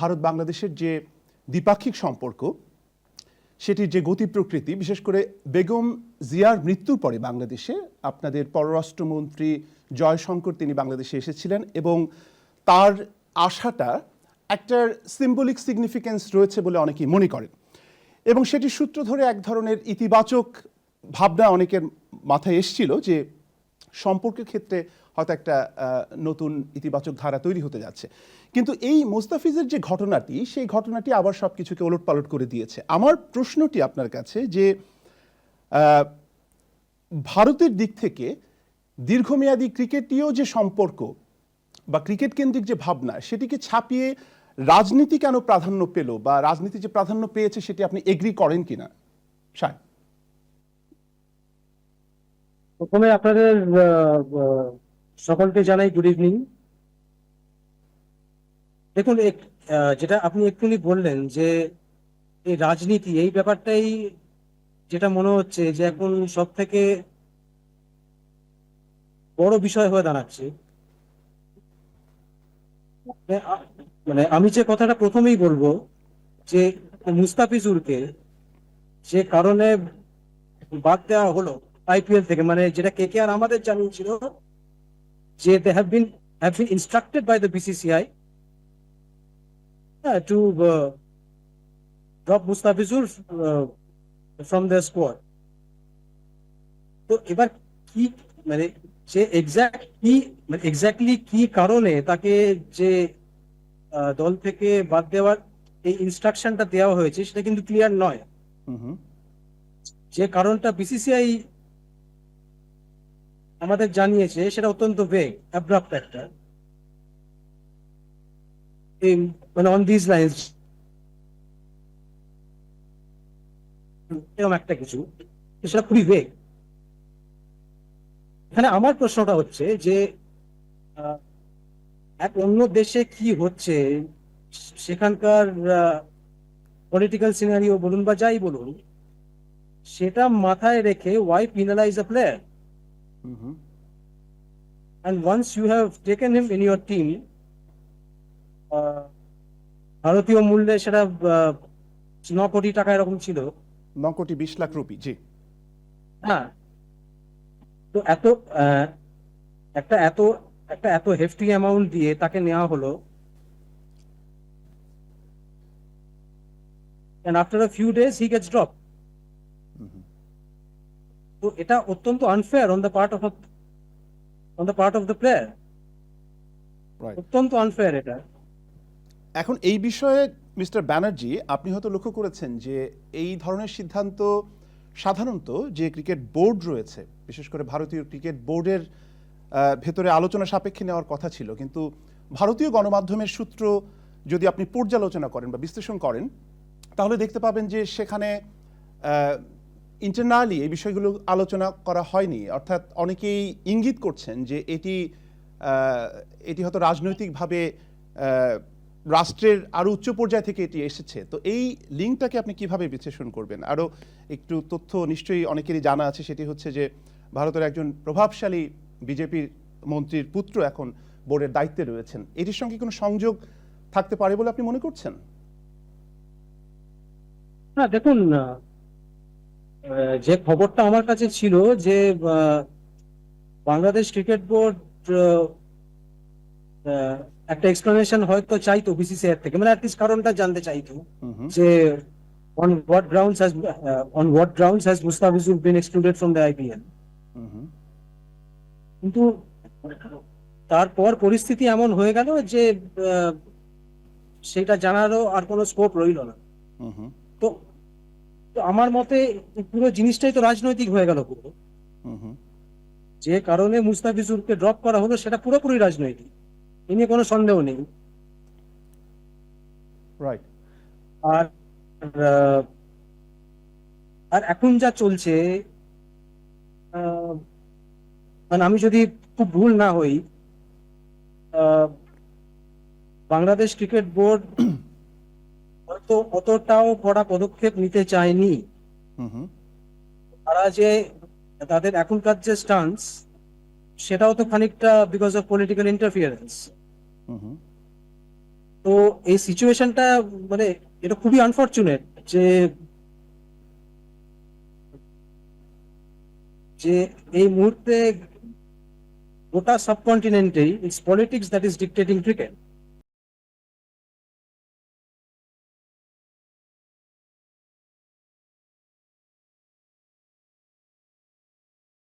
ভারত বাংলাদেশের যে দ্বিপাক্ষিক সম্পর্ক সেটির যে গতি প্রকৃতি, বিশেষ করে বেগম জিয়ার মৃত্যুর পরে বাংলাদেশে আপনাদের পররাষ্ট্রমন্ত্রী জয়শঙ্কর তিনি বাংলাদেশে এসেছিলেন এবং তার আসাটা একটা সিম্বলিক সিগনিফিক্যান্স রয়েছে বলে অনেকেই মনে করেন এবং সেটির সূত্র ধরে এক ধরনের ইতিবাচক ভাবনা অনেকের মাথায় এসেছিল যে সম্পর্কের ক্ষেত্রে হয়তো একটা নতুন ইতিবাচক ধারা তৈরি হতে যাচ্ছে। কিন্তু এই মোস্তাফিজের যে ঘটনাটি, সেই ঘটনাটি আবার সব কিছুকে ওলটপালট করে দিয়েছে। আমার প্রশ্নটি আপনার কাছে যে ভারতের দিক থেকে দীর্ঘমেয়াদী ক্রিকেটীয় যে সম্পর্ক বা ক্রিকেট কেন্দ্রিক যে ভাবনা, সেটিকে ছাপিয়ে রাজনীতি কেন প্রাধান্য পেল বা রাজনীতি যে প্রাধান্য পেয়েছে সেটি আপনি এগ্রি করেন কিনা? শাহ, প্রথমে আপনাদের সকলকে জানাই গুড ইভিনিং। দেখুন, যেটা আপনি এক্ষুনি বললেন যে এই রাজনীতি, এই ব্যাপারটাই যেটা মনে হচ্ছে যে এখন সব থেকে বড় বিষয় হয়ে দাঁড়াচ্ছে। মানে আমি যে কথাটা প্রথমেই বলবো যে মুস্তাফিজুরকে যে কারণে বাদ দেওয়া হলো আইপিএল থেকে, মানে যেটা কেকেআর আমাদের জানিয়েছিল যে they have been instructed by the BCCI to drop Mustafizur from the squad. তো এবার কি মানে যে এক্স্যাক্টলি কি কারণে তাকে যে দল থেকে বাদ দেওয়ার এই ইনস্ট্রাকশনটা দেওয়া হয়েছে সেটা কিন্তু ক্লিয়ার নয়। যে কারণটা বিসিসিআই আমাদের জানিয়েছে সেটা অত্যন্ত ভেগ, অ্যাব্রাপ্ট একটা, মানে অন দিস লাইন্স এরকম একটা কিছু, সেটা খুবই ভেগ। এখানে আমার প্রশ্নটা হচ্ছে যে এক অন্য দেশে কি হচ্ছে, সেখানকার পলিটিক্যাল সিনারিও বলুন বা যাই বলুন, সেটা মাথায় রেখে why penalize a player? and once you have taken him in your team, ভারতীয় মূল্যে সেটা 9 কোটি টাকা এরকম ছিল, 9 কোটি 20 লাখ রুপি। জি হ্যাঁ। তো এত হেফটি অ্যামাউন্ট দিয়ে তাকে নেওয়া হলো, and after a few days he gets dropped. তো এটা অত্যন্ত unfair on the part of the player, অত্যন্ত আনফেয়ার এটা। এখন এই বিষয়ে মিস্টার ব্যানার্জি, আপনি হয়তো লক্ষ্য করেছেন যে এই ধরনের সিদ্ধান্ত সাধারণত যে ক্রিকেট বোর্ড রয়েছে, বিশেষ করে ভারতীয় ক্রিকেট বোর্ডের ভেতরে আলোচনা সাপেক্ষে নেওয়ার কথা ছিল, কিন্তু ভারতীয় গণমাধ্যমের সূত্র যদি আপনি পর্যালোচনা করেন বা বিশ্লেষণ করেন তাহলে দেখতে পাবেন যে সেখানে ইন্টারনালি এই বিষয়গুলো আলোচনা করা হয়নি। অর্থাৎ অনেকেই ইঙ্গিত করছেন যে এটি হয়তো রাজনৈতিকভাবে রাষ্ট্রের আরো উচ্চ পর্যায় থেকে এটি এসেছে। তো এই লিঙ্কটাকে আপনি কিভাবে বিশ্লেষণ করবেন? আরো একটু তথ্য নিশ্চয়ই অনেকেরই জানা আছে, সেটি হচ্ছে যে ভারতের একজন প্রভাবশালী বিজেপির মন্ত্রীর পুত্র এখন বোর্ডের দায়িত্বে রয়েছেন। এটির সঙ্গে কোনো সংযোগ থাকতে পারে বলে আপনি মনে করছেন? না, দেখুন, যে খবরটা আমার কাছে ছিল যে বাংলাদেশ ক্রিকেট বোর্ড একটা এক্সপ্লেনেশন হয়তো চাইতো বিসিসিআই থেকে, মানে অ্যাটলিস্ট কারণটা জানতে চাইতো যে on what grounds has Mustafizur been excluded from the IPL. কিন্তু তারপর পরিস্থিতি এমন হয়ে গেল যে সেটা জানারও আর কোনো স্কোপ রইল না। তো আমার মতে পুরো জিনিসটাই তো রাজনৈতিক হয়ে গেল পুরো। যে কারণে মুস্তাফিজুরকে ড্রপ করা হলো সেটা পুরোপুরি রাজনৈতিক, এ নিয়ে কোনো সন্দেহ নেই। আর এখন যা চলছে, মানে আমি যদি খুব ভুল না হই, বাংলাদেশ ক্রিকেট বোর্ড হয়তো অতটাও কড়া পদক্ষেপ নিতে চায়নি। তারা যে তাদের এখনকার যে স্টান্স, সেটাও তো খানিকটা বিকজ অফ পলিটিক্যাল ইন্টারফিয়ারেন্স। তো এই সিচুয়েশনটা মানে এটা খুবই আনফরচুনেট যে যে এই মুহূর্তে গোটা সাবকন্টিনেন্টেই it's politics that is dictating cricket.